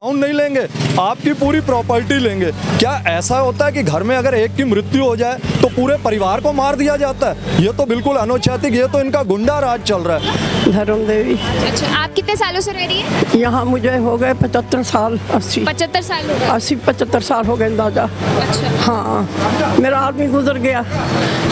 Godown नहीं लेंगे, आपकी पूरी प्रॉपर्टी लेंगे। क्या ऐसा होता है कि घर में अगर एक की मृत्यु हो जाए तो पूरे परिवार को मार दिया जाता है? ये तो बिल्कुल अनौचित, ये तो इनका गुंडा राज चल रहा है। धर्म देवी। अच्छा, आप कितने सालों से रह रही है यहाँ? मुझे हो गए 75 साल, 80 75 साल हो गए। 80-75 साल हो गए अंदाजा। अच्छा, हाँ, मेरा आदमी गुजर गया,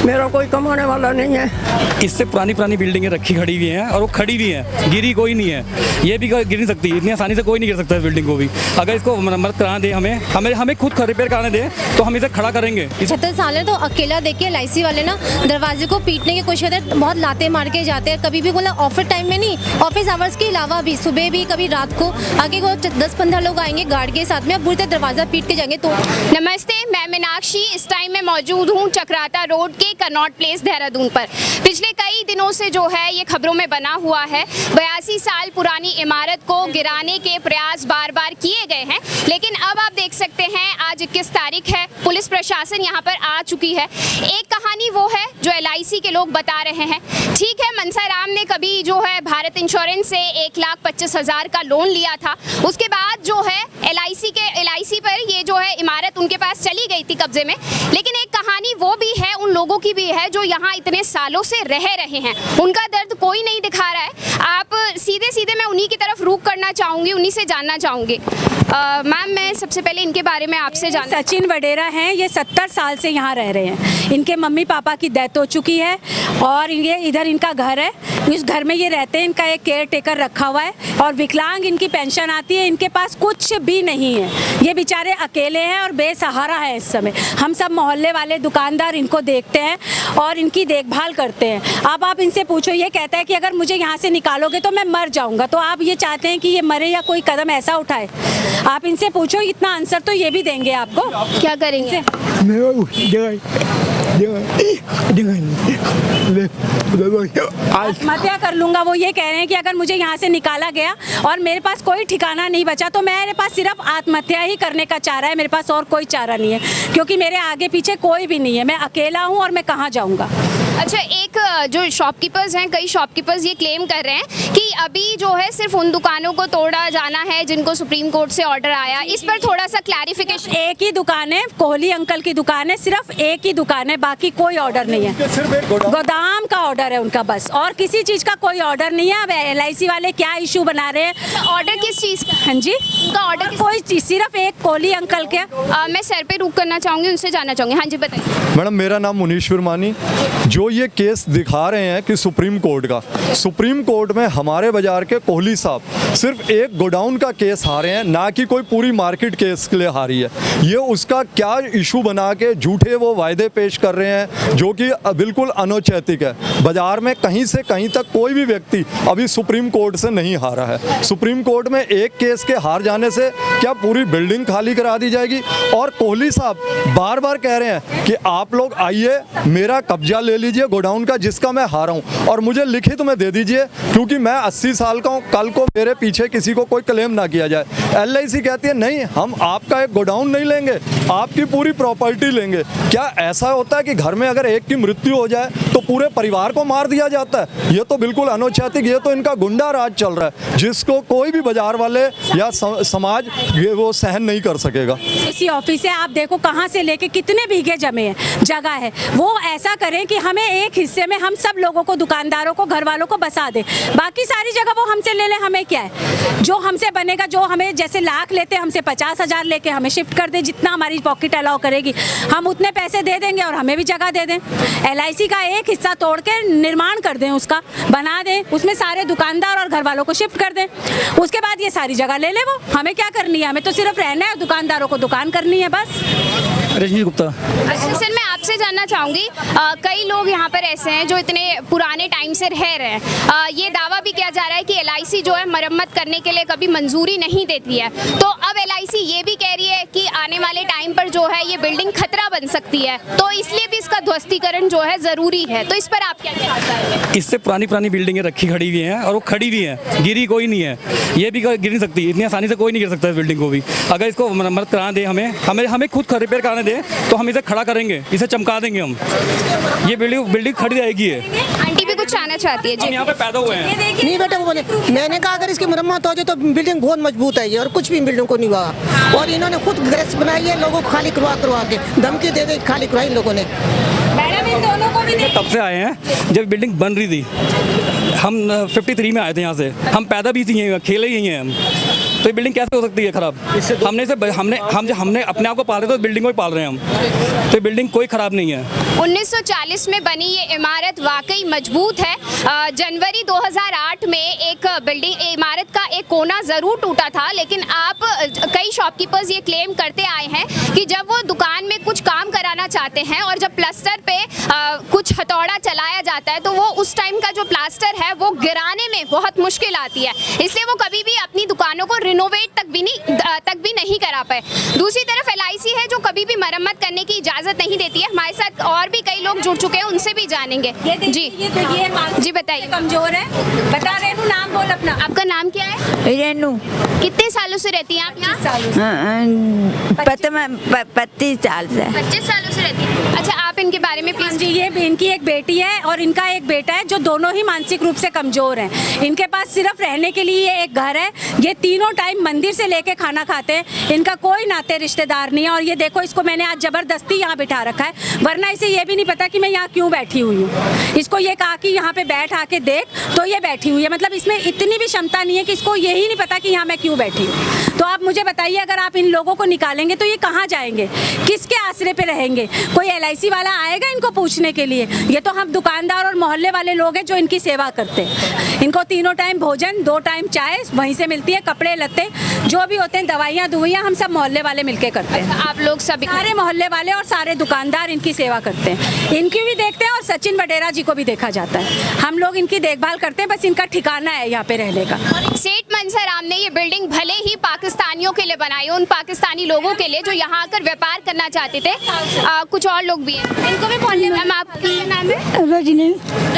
मेरा कोई कमाने वाला नहीं है। इससे पुरानी बिल्डिंगें रखी खड़ी हुई हैं और वो खड़ी भी हैं, गिरी कोई नहीं है। ये भी गिर नहीं सकती, इतनी आसानी से कोई नहीं गिर सकता इस बिल्डिंग को भी। अगर इसको मरम्मत कराना दे, हमें खुद रिपेयर कराने दे तो हम इसे खड़ा करेंगे। 76 साल है तो अकेला देखिए LIC वाले ना दरवाजे को पीटने की कोशिश करते हैं, बहुत लाते मार के जाते हैं। कभी भी बोला ऑफिस टाइम में नहीं, ऑफिस आवर्स के अलावा भी सुबह भी, कभी रात को आगे को 10-15 लोग आएंगे गार्ड के साथ में, अब पूरे दरवाजा पीट के जाएंगे। तो नमस्ते, मैं मीनाक्षी इस टाइम में मौजूद हूँ चक्राता रोड के कनॉट प्लेस देहरादून पर। पिछले कई दिनों से जो है ये खबरों में बना हुआ है, 82 साल पुरानी इमारत को गिराने के प्रयास बार बार किए गए हैं, लेकिन अब आप देख सकते हैं आज 21 तारीख है, पुलिस प्रशासन यहाँ पर आ चुकी है। एक कहानी वो है जो LIC के लोग बता रहे हैं। ठीक है, मनसा राम ने कभी जो है भारत इंश्योरेंस से 1,25,000 का लोन लिया था, उसके बाद जो है LIC पर ये जो है इमारत उनके पास चली गई थी कब्जे में। लेकिन एक कहानी वो भी है, उन लोगों की भी है जो यहाँ इतने सालों से रह रहे हैं, उनका दर्द कोई नहीं दिखा रहा है। आप सीधे मैं उन्हीं की तरफ रुख करना चाहूँगी, उन्हीं से जानना चाहूँगी। मैम, मैं सबसे पहले इनके बारे में आपसे जानना। सचिन वडेरा हैं, ये 70 साल से यहाँ रह रहे हैं। इनके मम्मी पापा की डेथ हो चुकी है और ये इधर इनका घर है, इस घर में ये रहते हैं। इनका एक केयर टेकर रखा हुआ है और विकलांग इनकी पेंशन आती है। इनके पास कुछ भी नहीं है, ये बेचारे अकेले हैं और बेसहारा है इस समय। हम सब मोहल्ले वाले दुकानदार इनको देखते हैं और इनकी देखभाल करते हैं। अब आप इनसे पूछो, ये कहता है कि अगर मुझे यहाँ से निकालोगे तो मैं मर जाऊँगा। तो आप ये चाहते हैं कि ये मरे या कोई कदम ऐसा उठाए? आप इनसे पूछो, इतना आंसर तो ये भी देंगे आपको। क्या करेंगे? आत्महत्या कर लूंगा। वो ये कह रहे हैं कि अगर मुझे यहाँ से निकाला गया और मेरे पास कोई ठिकाना नहीं बचा तो मेरे पास सिर्फ आत्महत्या ही करने का चारा है, मेरे पास और कोई चारा नहीं है, क्योंकि मेरे आगे पीछे कोई भी नहीं है। मैं अकेला हूँ और मैं कहाँ जाऊँगा। अच्छा, एक जो शॉपकीपर्स हैं, कई शॉपकीपर्स ये क्लेम कर रहे हैं कि अभी जो है सिर्फ उन दुकानों को तोड़ा जाना है जिनको सुप्रीम कोर्ट से ऑर्डर आया। इस पर थोड़ा सा क्लैरिफिकेशन। एक ही दुकान है, कोहली अंकल की दुकान है, सिर्फ एक ही दुकान है, बाकी कोई ऑर्डर नहीं है। गोदाम का ऑर्डर है उनका बस, और किसी चीज का कोई ऑर्डर नहीं है। अब LIC वाले क्या इशू बना रहे हैं? ऑर्डर किस चीज का? हाँ जी, उनका ऑर्डर कोई चीज, सिर्फ एक कोहली अंकल के। मैं सर पे रुक करना चाहूंगी, उनसे जानना चाहूंगी। हाँ जी, बताइए। मैडम, मेरा नाम मुनीश वर्मानी। जो ये केस दिखा रहे हैं कि सुप्रीम कोर्ट में हमारे बाजार के कोहली साहब सिर्फ एक गोडाउन का केस हारे हैं, ना कि कोई पूरी मार्केट केस के लिए हारी है। ये उसका क्या इशू बना के झूठे वो वायदे पेश कर रहे हैं जो कि बिल्कुल अनौचित है। बाजार में कहीं से कहीं तक कोई भी व्यक्ति अभी सुप्रीम कोर्ट से नहीं हारा है। सुप्रीम कोर्ट में एक केस के हार जाने से क्या पूरी बिल्डिंग खाली करा दी जाएगी? और कोहली साहब बार बार कह रहे हैं कि आप लोग आइए, मेरा कब्जा ले लीजिए गोडाउन का जिसका मैं हारा हूँ, और मुझे लिखित में दे दीजिए, क्योंकि मैं 80 साल का हूँ, कल को मेरे पीछे किसी को कोई क्लेम ना किया जाए। LIC कहती है नहीं, हम आपका एक गोडाउन नहीं लेंगे, आपकी पूरी प्रॉपर्टी लेंगे। क्या ऐसा होता है कि घर में अगर एक की मृत्यु हो जाए तो पूरे परिवार को मार दिया जाता है? ये तो बिल्कुल अनौचित, ये तो इनका गुंडा राज चल रहा है, जिसको कोई भी बाजार वाले या समाज वो सहन नहीं कर सकेगा। इसी ऑफिस से आप देखो कहाँ से लेके कितने बीघे जमे हैं, जगह है। वो ऐसा करें कि हमें एक हिस्से में हम सब लोगों को, दुकानदारों को, घर वालों को बसा दे, बाकी सारी जगह वो हमसे ले ले। हमें क्या है, जो हमसे बनेगा, जो हमें जैसे लाख लेते हमसे 50,000 लेके हमें शिफ्ट कर दे, जितना हमारी पॉकेट अलाउ करेगी हम उतने पैसे दे देंगे और हमें भी जगह दे दें। LIC का एक हिस्सा तोड़ के निर्माण कर दें, उसका बना दें, उसमें सारे दुकानदार और घर वालों को शिफ्ट कर दें। उसके बाद ये सारी जगह ले ले वो। हमें क्या करनी है? हमें तो सिर्फ रहना है, दुकानदारों को दुकान करनी है बस। रजनी गुप्ता। अच्छा सर, मैं आपसे जानना चाहूँगी, कई लोग यहाँ पर ऐसे हैं जो इतने पुराने टाइम से रह रहे हैं। ये दावा भी किया जा रहा है कि LIC जो है मरम्मत करने के लिए कभी मंजूरी नहीं देती है। तो अब LIC ये भी कह रही है कि आने वाले टाइम पर जो है ये बिल्डिंग खतरा बन सकती है, तो इसलिए भी इसका ध्वस्तीकरण जो है ज़रूरी है। तो इस पर आप क्या कहना चाहेंगे? इससे पुरानी बिल्डिंगें रखी खड़ी हुई हैं और वो खड़ी भी हैं, गिरी कोई नहीं है। ये भी गिर नहीं सकती, इतनी आसानी से कोई नहीं गिर सकता इस बिल्डिंग को भी। अगर इसको मरम्मत कराना दे, हमें खुद रिपेयर कराने दे तो हम इसे खड़ा करेंगे, इसे चमका देंगे हम। ये बिल्डिंग खड़ी रहेगी। आंटी भी कुछ कुछ आना चाहती है हम जी। यहाँ पे पैदा हुए हैं। नहीं बेटा, वो बोले, मैंने कहा अगर इसकी मरम्मत हो जाए तो बिल्डिंग बहुत मजबूत है ये, और कुछ भी बिल्डिंग को नहीं हुआ। और इन्होंने खुद गैस बनाई है, लोगों को खाली करवा के धमकी दे दे खाली करवाई लोगों ने। मैडम इन दोनों को भी तब से आए हैं जब बिल्डिंग बन रही थी। हम 53 में आए थे यहाँ से, हम पैदा भी थी यहीं, खेले ही हैं हम। तो ये बिल्डिंग कैसे हो सकती है खराब? हमने अपने आप को पाल रहे थे, तो बिल्डिंग को भी पाल रहे हैं हम। तो ये बिल्डिंग कोई खराब नहीं है। 1940 में बनी ये इमारत वाकई मजबूत है। जनवरी 2008 में एक इमारत का एक कोना ज़रूर टूटा था, लेकिन आप कई शॉपकीपर्स ये क्लेम करते आए हैं कि जब वो दुकान में कुछ काम कराना चाहते हैं और जब प्लास्टर पे कुछ हथौड़ा चलाया जाता है, तो वो उस टाइम का जो प्लास्टर है वो गिराने में बहुत मुश्किल आती है, इसलिए वो कभी भी अपनी दुकानों को रिनोवेट तक भी नहीं करा पाए। दूसरी तरफ LIC है जो कभी भी मरम्मत करने की इजाज़त नहीं देती है। हमारे साथ और भी कई लोग जुड़ चुके हैं, उनसे भी जानेंगे। जी जी बताइए। कमजोर है, बता रहे हूँ, नाम बोल अपना। आपका नाम क्या है? रेनू। कितने सालों से रहती हैं आप यहाँ? 25 साल से। 25 सालों से रहती हैं। अच्छा, आप इनके बारे में प्लीज। जी, ये इनकी एक बेटी है और इनका एक बेटा है जो दोनों ही मानसिक रूप से कमजोर हैं। इनके पास सिर्फ रहने के लिए ये एक घर है। ये तीनों टाइम मंदिर से लेके खाना खाते हैं। इनका कोई नाते रिश्तेदार नहीं है। और ये देखो, इसको मैंने आज जबरदस्ती यहाँ बिठा रखा है, वरना इसे ये भी नहीं पता कि मैं यहाँ क्यों बैठी हुई हूँ। इसको ये कहा कि यहाँ पे बैठ आके देख, तो ये बैठी हुई है। मतलब इसमें इतनी भी क्षमता नहीं है कि इसको यही नहीं पता कि यहाँ मैं क्यों बैठी हूँ। तो आप मुझे बताइए, अगर आप इन लोगों को निकालेंगे तो ये कहाँ जाएंगे, किसके आसरे पे रहेंगे? कोई LIC वाला आएगा इनको पूछने के लिए? ये तो हम दुकानदार और मोहल्ले वाले लोग हैं जो इनकी सेवा करते हैं। इनको तीनों टाइम भोजन, 2 टाइम चाय वहीं से मिलती है, कपड़े लत्ते जो भी होते हैं, दवाइयाँ दुवाइयाँ हम सब मोहल्ले वाले मिलके करते हैं। आप लोग सब सारे मोहल्ले वाले और सारे दुकानदार इनकी सेवा करते हैं। इनकी भी देखते हैं और सचिन वडेरा जी को भी देखा जाता है। हम लोग इनकी देखभाल करते हैं, बस इनका ठिकाना है यहाँ पे रहने का। सेठ मंजर राम ने ये बिल्डिंग भले ही पाकिस्तानियों के लिए बनाई, उन पाकिस्तानी लोगों के लिए जो यहाँ आकर व्यापार करना चाहते थे। कुछ और लोग भी हैं, इनको भी बोलिए। मैम, आपका नाम है?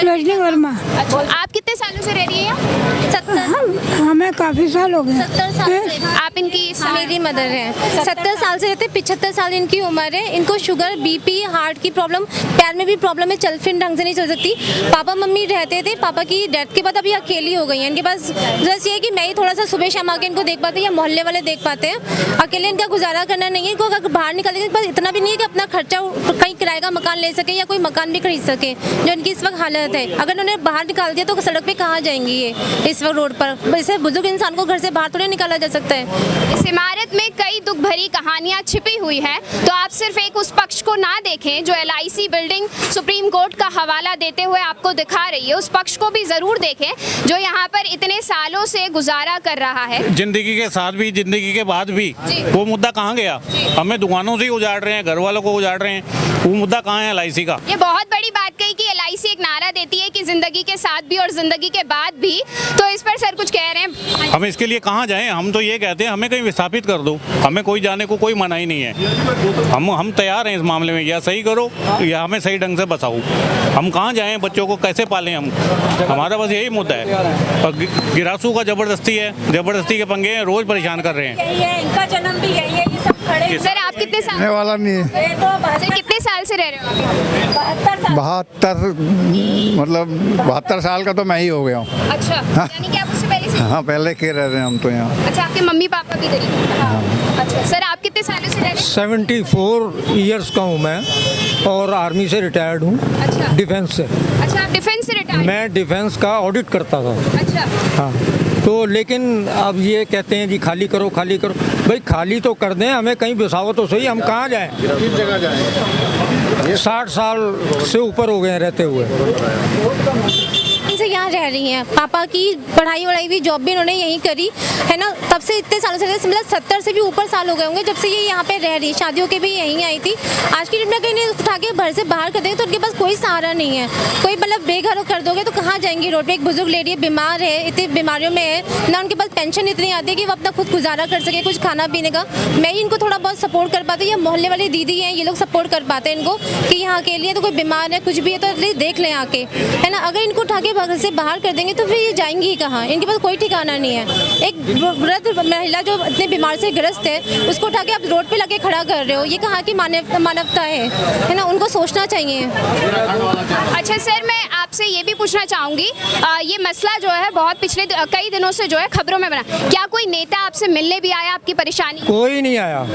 रजनी वर्मा। अच्छा, आप कितने सालों से रह रही हैं? 70। हमें काफी साल हो गए। 70 साल से। आप इनकी मेरी मदर है, 70 साल से रहते, 75 साल इनकी उम्र है। इनको शुगर, BP, हार्ट की प्रॉब्लम, पैर में भी प्रॉब्लम है, चल फिर ढंग से नहीं चल सकती। पापा मम्मी रहते थे, पापा की डेथ के बाद अभी अकेली हो गई हैं। इनके पास बस ये है कि मैं ही थोड़ा सा सुबह शाम आके इनको देख पाते हैं या मोहल्ले वाले देख पाते हैं। अकेले इनका गुजारा करना नहीं है। इनको अगर बाहर निकालेंगे बस इतना भी नहीं है कि अपना खर्चा कहीं किराए का मकान ले सके या कोई मकान भी खरीद सके, जो इनकी इस वक्त हालत है। अगर उन्हें बाहर निकाल दिया तो सड़क पे कहाँ जाएंगी ये इस वक्त रोड पर? वैसे बुजुर्ग इंसान को घर से बाहर थोड़ी निकाला जा सकता है। इस इमारत में कई दुख भरी कहानियां छिपी हुई हैं, तो आप सिर्फ एक उस पक्ष को ना देखें जो LIC बिल्डिंग सुप्रीम कोर्ट का हवाला देते हुए आपको दिखा रही है, उस पक्ष को भी जरूर देखें जो यहाँ पर इतने सालों से गुजारा कर रहा है। जिंदगी के साथ भी, जिंदगी के बाद भी वो मुद्दा कहाँ गया? हमें दुकानों से ही उजाड़ रहे हैं, घर वालों को उजाड़ रहे हैं, वो मुद्दा कहाँ है LIC का? ये बहुत बड़ी बात कही कि LIC एक नारा देती है कि जिंदगी के साथ भी और जिंदगी के बाद भी, तो इस पर सर कुछ कह रहे हैं? हम इसके लिए कहाँ जाएं? हम तो ये कहते हैं हमें कहीं विस्थापित कर दो, हमें कोई जाने को कोई मनाही नहीं है। हम तैयार हैं इस मामले में, या सही करो या हमें सही ढंग से बसाओ। हम कहाँ जाएं, बच्चों को कैसे पालें हम? हमारा बस यही मुद्दा है। और गिरासू का ज़बरदस्ती है, ज़बरदस्ती के पंगे हैं, रोज़ परेशान कर रहे हैं। यही है, इनका जन्म भी यही है, ये सब खड़े हैं। सर, आप कितने साल वाला नहीं है। सर, कितने साल से रह रहे हो? 72 मतलब 72 साल का तो मैं ही हो गया हूँ। अच्छा, यानी कि आप उससे पहले से? हाँ, पहले के रह रहे हैं हम तो यहाँ। अच्छा, आपके मम्मी पापा भी इधर ही? अच्छा सर, आप कितने सालों से रह रहे हैं? 74 ईयर्स का हूँ मैं और आर्मी से रिटायर्ड हूँ। अच्छा, डिफेंस से। अच्छा, आप डिफेंस से रिटायर्ड? मैं डिफेंस का ऑडिट करता था। अच्छा, हाँ, तो लेकिन अब ये कहते हैं जी खाली करो खाली करो। भाई खाली तो कर दें, हमें कहीं बसाओ तो सही, हम कहाँ जाएं? किस जगह जाएं? 60 साल से ऊपर हो गए हैं रहते हुए। से यहाँ रह रही हैं। पापा की पढ़ाई वढ़ाई भी, जॉब भी इन्होंने यहीं करी है ना, तब से इतने सालों से, मतलब 70 से भी ऊपर साल हो गए होंगे जब से ये यहाँ पे रह रही है। शादियों के भी यहीं आई थी। आज की डेट में कहीं उठा के घर से बाहर कर देंगे तो उनके पास कोई सहारा नहीं है। कोई मतलब बेघर कर दोगे तो कहाँ जाएंगी? रोड पे एक बुजुर्ग लेडी है, बीमार है, इतनी बीमारियों में है ना, उनके पास पेंशन इतनी आती है कि वो अपना खुद गुजारा कर सके, कुछ खाना पीने का। मैं ही इनको थोड़ा बहुत सपोर्ट कर पाती हूँ, या मोहल्ले वाली दीदी हैं, ये लोग सपोर्ट कर पाते हैं इनको कि यहाँ के लिए तो कोई बीमार है, कुछ भी है तो एटलीस्ट देख लें आके, है ना। अगर इनको उठा के घर से बाहर कर देंगे तो फिर ये जाएंगी कहाँ? इनके पास कोई ठिकाना नहीं है। एक वृद्ध महिला जो इतने बीमार से ग्रस्त है उसको उठा के आप रोड पे लगे खड़ा कर रहे हो, ये कहाँ की मानवता है ना? उनको सोचना चाहिए। अच्छा सर, मैं आपसे ये भी पूछना चाहूँगी, ये मसला जो है बहुत पिछले कई दिनों से जो है खबरों में बना, क्या कोई नेता आपसे मिलने भी आया आपकी परेशानी? कोई नहीं आया,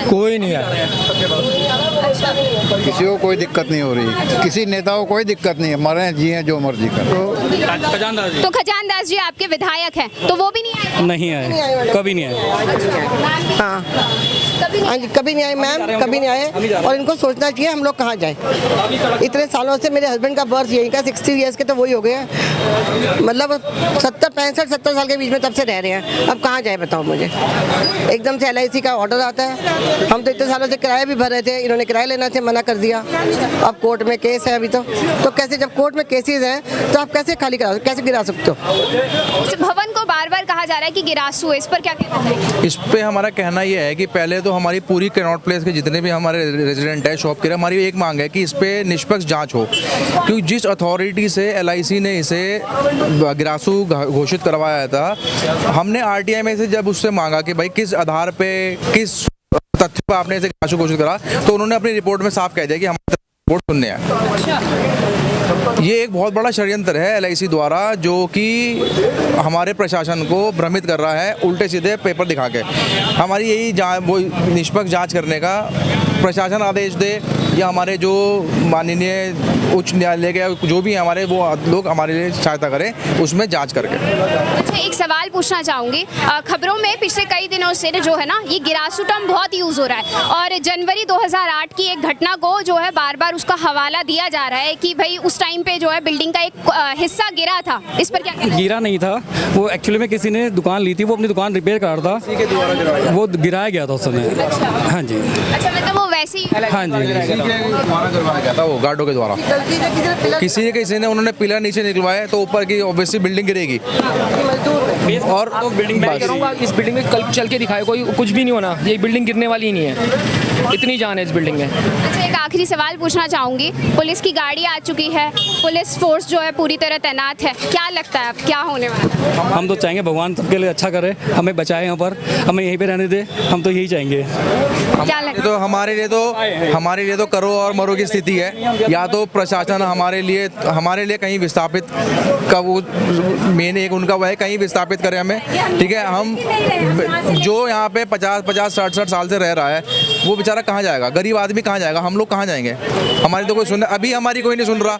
कोई नहीं आया। किसी को कोई दिक्कत नहीं हो रही, किसी नेता को कोई दिक्कत नहीं है, मरे जिए जो मर्जी कर। तो खजानदास जी आपके विधायक हैं, तो वो भी नहीं आए? नहीं आए, कभी नहीं आए। हाँ कभी नहीं आए मैम, कभी नहीं आए। और इनको सोचना चाहिए हम लोग कहाँ जाएं। इतने सालों से मेरे हस्बैंड का बर्थ यहीं का, 60 ईयर्स के तो वही हो गए हैं, मतलब 70 साल के बीच में तब से रह रहे हैं। अब कहाँ जाए बताओ मुझे? एकदम से LIC का ऑर्डर आता है। हम तो इतने सालों से किराया भी भर रहे थे, इन्होंने किराया लेना से मना कर दिया। अब कोर्ट में केस है अभी तो कैसे, जब कोर्ट में केसेस हैं तो आप कैसे खाली करा, कैसे गिरा सकते हो? इस भवन को बार बार कहा जा रहा है कि गिरासू है, इस पर क्या कहना है? इस पे हमारा कहना यह है कि पहले तो हमारी पूरी कनॉट प्लेस के जितने भी हमारे रेजिडेंट है, शॉप के, हमारी एक मांग है कि इस पे निष्पक्ष जांच हो, क्योंकि जिस अथॉरिटी से LIC ने इसे गिरासू घोषित करवाया था, हमने RTI में से जब उससे मांगा कि भाई किस आधार पे, किस तथ्य पर आपने इसे गिरासू घोषित करा, तो उन्होंने अपनी रिपोर्ट में साफ कह दिया कि हमारे रिपोर्ट सुनने हैं। ये एक बहुत बड़ा षड्यंत्र है LIC द्वारा, जो कि हमारे प्रशासन को भ्रमित कर रहा है उल्टे सीधे पेपर दिखा के। हमारी यही वो निष्पक्ष जांच करने का प्रशासन आदेश दे, या हमारे जो माननीय उच्च न्यायालय के जो भी हमारे वो लोग हमारे लिए सहायता करें उसमें जांच करके। अच्छा, एक सवाल पूछना चाहूँगी, खबरों में पिछले कई दिनों से जो है ना ये गिरासू टर्म बहुत यूज़ हो रहा है, और जनवरी 2008 की एक घटना को जो है बार बार उसका हवाला दिया जा रहा है कि भाई उस टाइम पे जो है बिल्डिंग का एक हिस्सा गिरा था, इस पर क्या कहना है? गिरा नहीं था, वो एक्चुअली में किसी ने दुकान ली थी, वो अपनी दुकान रिपेयर कर रहा था, वो गिराया गया था उस समय। हाँ जी। अच्छा, मतलब वो वैसे ही? हाँ जी, करवाया गया था वो गार्डों के द्वारा। किसी ने उन्होंने पिलर नीचे निकलवाए तो ऊपर की ऑब्वियसली बिल्डिंग गिरेगी। और तो बिल्डिंग मैं करूँगा इस बिल्डिंग में कल चल के दिखाए, कोई कुछ भी नहीं होना, ये बिल्डिंग गिरने वाली ही नहीं है, इतनी जान है इस बिल्डिंग में। अच्छा, एक आखिरी सवाल पूछना चाहूँगी, पुलिस की गाड़ी आ चुकी है, पुलिस फोर्स जो है पूरी तरह तैनात है, क्या लगता है अब क्या होने वाला है? हम तो चाहेंगे भगवान सबके लिए अच्छा करे, हमें बचाए, यहाँ पर हमें यहीं पे रहने दे, हम तो यही चाहेंगे। क्या लगता है? तो हमारे लिए तो करो और मरो की स्थिति है। या तो प्रशासन हमारे लिए कहीं विस्थापित का वो मेन एक उनका वह है, कहीं विस्थापित करे हमें, ठीक है। हम जो यहाँ पे 50-60 साल से रह रहा है वो बेचारा कहाँ जाएगा, गरीब आदमी कहाँ जाएगा, हम लोग कहाँ जाएंगे? हमारी तो कोई सुन, अभी हमारी कोई नहीं सुन रहा,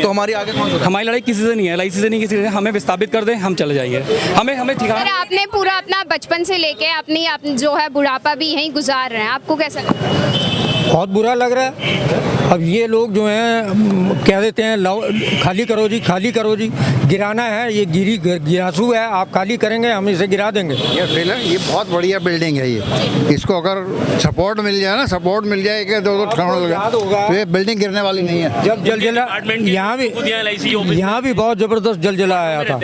तो हमारी आगे कौन? हमारी लड़ाई किसी से नहीं है, LIC से नहीं, किसी से, हमें विस्थापित कर दें, हम चले जाइए। हमें ठिकाना। आपने पूरा अपना बचपन से लेके अपनी जो है बुढ़ापा भी यहीं गुजार रहे हैं, आपको कैसा लगता है? बहुत बुरा लग रहा है। अब ये लोग जो हैं कह देते हैं खाली करो जी, खाली करो जी, गिराना है, ये गिरासू है, आप खाली करेंगे हम इसे गिरा देंगे। ये बहुत बढ़िया बिल्डिंग है, ये इसको अगर सपोर्ट मिल जाए ना, सपोर्ट मिल जाए कि दो तो ये बिल्डिंग गिरने वाली नहीं है। जब जलजला यहाँ भी बहुत ज़बरदस्त जलजला आया था,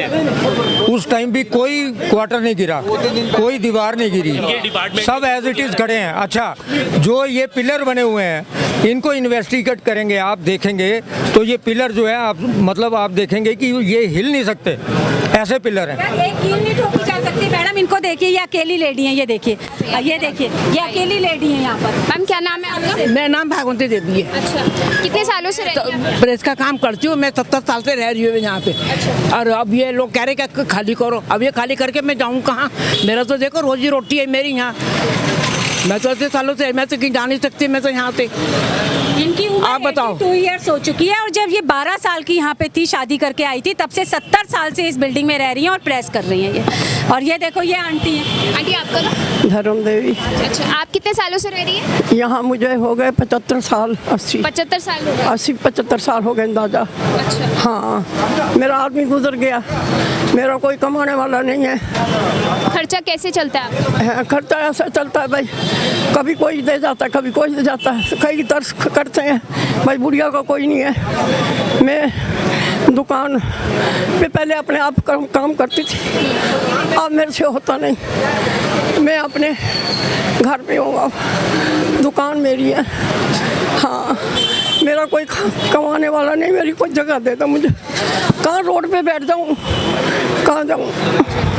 उस टाइम भी कोई क्वार्टर नहीं गिरा, कोई दीवार नहीं गिरी, सब एज इट इज़ खड़े हैं। अच्छा, जो ये पिलर बने हुए हैं इनको इन्वेस्टिगेट करेंगे, आप देखेंगे तो ये पिलर जो है आप देखेंगे कि ये हिल नहीं सकते, ऐसे पिलर हैं। एक कील नहीं ठोकी जा सकती मैडम, इनको देखिए, ये अकेली लेडी है, ये देखिए, ये अकेली लेडी है यहाँ पर। मैम क्या नाम है आपका? मेरा नाम भागवती देवी है। अच्छा, कितने सालों से रहती हैं? प्रेस का काम करती हूँ मैं, 70 साल से रह रही हूँ यहाँ पे। और अब ये लोग कह रहे कि खाली करो, अब ये खाली करके मैं जाऊँ कहाँ? मेरा तो देखो रोजी रोटी है मेरी यहाँ, मैं तो इतने सालों से, मैं तो कहीं जा नहीं सकती, मैं तो यहाँ से। इनकी उम्र आप बताओ। 2 ईयर्स हो चुकी है, और जब ये 12 साल की यहाँ पे थी, शादी करके आई थी, तब से 70 साल से इस बिल्डिंग में रह रही हैं और प्रेस कर रही हैं ये। और ये देखो, ये आंटी है। आंटी आपका नाम? धर्म देवी। अच्छा, आप कितने सालों से रह रही हैं यहाँ? मुझे हो गए 75 साल, 80 75 साल हो गए। 80-75 साल हो गए अंदाजा। अच्छा। हाँ, मेरा आदमी गुजर गया, मेरा कोई कमाने वाला नहीं है। खर्चा कैसे चलता है? खर्चा ऐसा चलता है भाई, कभी कोई दे जाता है, कभी कोई दे जाता है, कई तरस करते हैं भाई, बुढ़िया का कोई नहीं है। मैं दुकान पे पहले अपने आप काम करती थी, अब मेरे से होता नहीं। मैं अपने घर पे हूँ, अब दुकान मेरी है। हाँ, मेरा कोई कमाने वाला नहीं, मेरी कोई जगह दे दो मुझे। कहाँ रोड पे बैठ जाऊँ, कहाँ जाऊँ?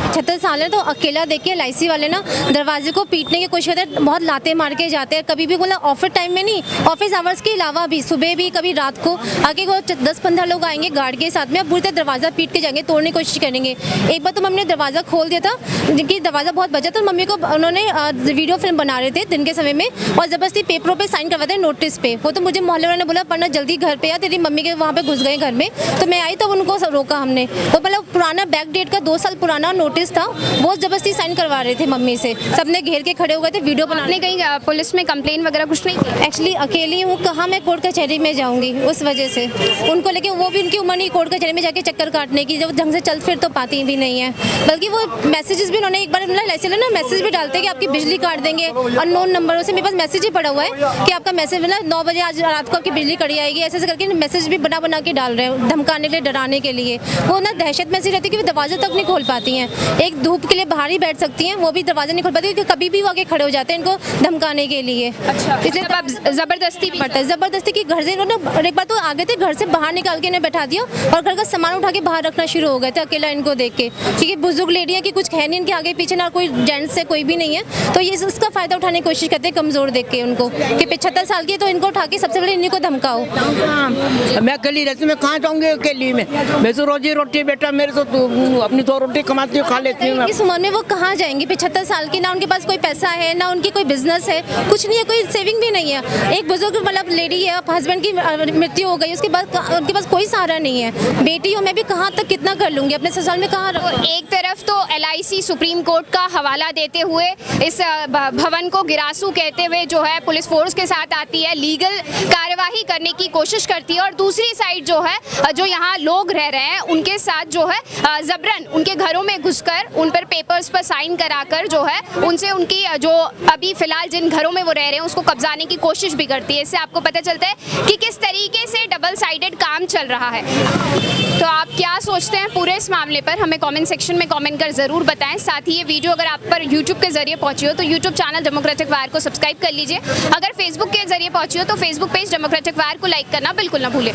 76 साल है तो अकेला देखिए LIC वाले ना दरवाजे को पीटने की कोशिश करते हैं, बहुत लाते मार के जाते हैं। कभी भी बोला ऑफिस टाइम में नहीं, ऑफिस आवर्स के अलावा भी सुबह भी, कभी रात को आगे वो 10-15 लोग आएंगे गार्ड के साथ में, अब पूरी तरह दरवाज़ा पीट के जाएंगे, तोड़ने की कोशिश करेंगे। एक बार तो मम्मी ने दरवाज़ा खोल दिया था, जिनकी दरवाज़ा बहुत बचा था, मम्मी को उन्होंने वीडियो फिल्म बना रहे थे दिन के समय में और ज़बरदस्ती पेपरों पर साइन करवाते नोटिस पे। वो तो मुझे मोहल्ले वालों ने बोला पढ़ना जल्दी घर पे आ, तेरी मम्मी के वहाँ पे घुस गए घर में। तो मैं आई तो उनको रोका हमने। वो मतलब पुराना बैक डेट का 2 साल पुराना नोटिस था, वो जबरदस्ती साइन करवा रहे थे मम्मी से। सबने घेर के खड़े हो गए थे, वीडियो बनाने। कहीं पुलिस में कंप्लेन वगैरह कुछ नहीं? एक्चुअली अकेली हूँ, कहाँ मैं कोर्ट कचहरी में जाऊँगी, उस वजह से उनको लेके, वो भी उनकी उम्र नहीं कोर्ट कचहरी में जाके चक्कर काटने की, जब ढंग से चल फिर तो पाती भी नहीं है। बल्कि वो मैसेजेस भी उन्होंने एक बार LIC ना मैसेज भी डालते हैं कि आपकी बिजली काट देंगे, अननोन नंबरों से। मेरे पास मैसेज ही पड़ा हुआ है कि आपका मैसेज ना 9 बजे आज रात को आपकी बिजली कटी आएगी, ऐसे करके मैसेज भी बना के डाल रहे हैं, धमकाने के लिए, डराने के लिए। वो ना दहशत में ऐसी रहती है कि वो दरवाजा तक नहीं खोल पाती हैं। एक धूप के लिए बाहर ही बैठ सकती हैं, वो भी दरवाजा नहीं खोल पाती क्योंकि कभी भी वो आगे खड़े हो जाते हैं इनको धमकाने के लिए। अच्छा, इसलिए जबरदस्ती भी पड़ता है, जबरदस्ती की घर से ना। एक बार तो आगे थे, घर से बाहर निकाल के इन्हें बैठा दिया और घर का सामान उठा के बाहर रखना शुरू हो गए थे अकेला इनको देख के, क्योंकि बुजुर्ग लेडी है कि कुछ है नहीं इनके आगे पीछे, ना कोई जेंट्स है, कोई भी नहीं है। तो ये इसका फायदा उठाने की कोशिश करते हैं कमजोर देख के उनको, कि 75 साल की है तो इनको उठा के सबसे पहले इन्हीं को धमकाओ। मैं अकेली रहती, मैं कहाँ जाऊँगी अकेली में? मैं तो रोजी रोटी बेटा, मेरे तो अपनी 2 रोटी कमाती हूँ, खा लेती हूँ। इस उम्र में वो कहाँ जाएंगी? 75 साल की, ना उनके पास कोई पैसा है, ना उनकी कोई बिजनेस है, कुछ नहीं है, कोई सेविंग भी नहीं है। एक बुजुर्ग मतलब लेडी है, हस्बैंड की मृत्यु हो गई, उसके बाद उनके पास कोई सहारा नहीं है। बेटी हो, मैं भी कहाँ तक कितना कर लूँगी अपने ससुराल में, कहाँ? एक तरफ तो LIC सुप्रीम कोर्ट का हवाला देते हुए इस भवन को गिरासू कहते हुए जो है पुलिस फोर्स के साथ आती है, लीगल कार्यवाही करने की कोशिश करती है, और दूसरी साइड जो है जो यहाँ लोग रह रहे हैं उनके साथ जो है जबरन उनके घरों में घुसकर उन पर पेपर्स पर साइन कराकर जो है उनसे उनकी जो अभी फिलहाल जिन घरों में वो रह रहे हैं उसको कब्जाने की कोशिश भी करती है। इससे आपको पता चलता है कि किस तरीके से डबल साइडेड काम चल रहा है। तो आप क्या सोचते हैं पूरे इस मामले पर, हमें कमेंट सेक्शन में कमेंट कर जरूर बताएं। साथ ही ये वीडियो अगर आप पर YouTube के जरिए पहुंची हो तो YouTube चैनल डेमोक्रेटिक वायर को सब्सक्राइब कर लीजिए। अगर Facebook के जरिए पहुंची हो तो Facebook पेज डेमोक्रेटिक वायर को लाइक करना बिल्कुल ना भूलें।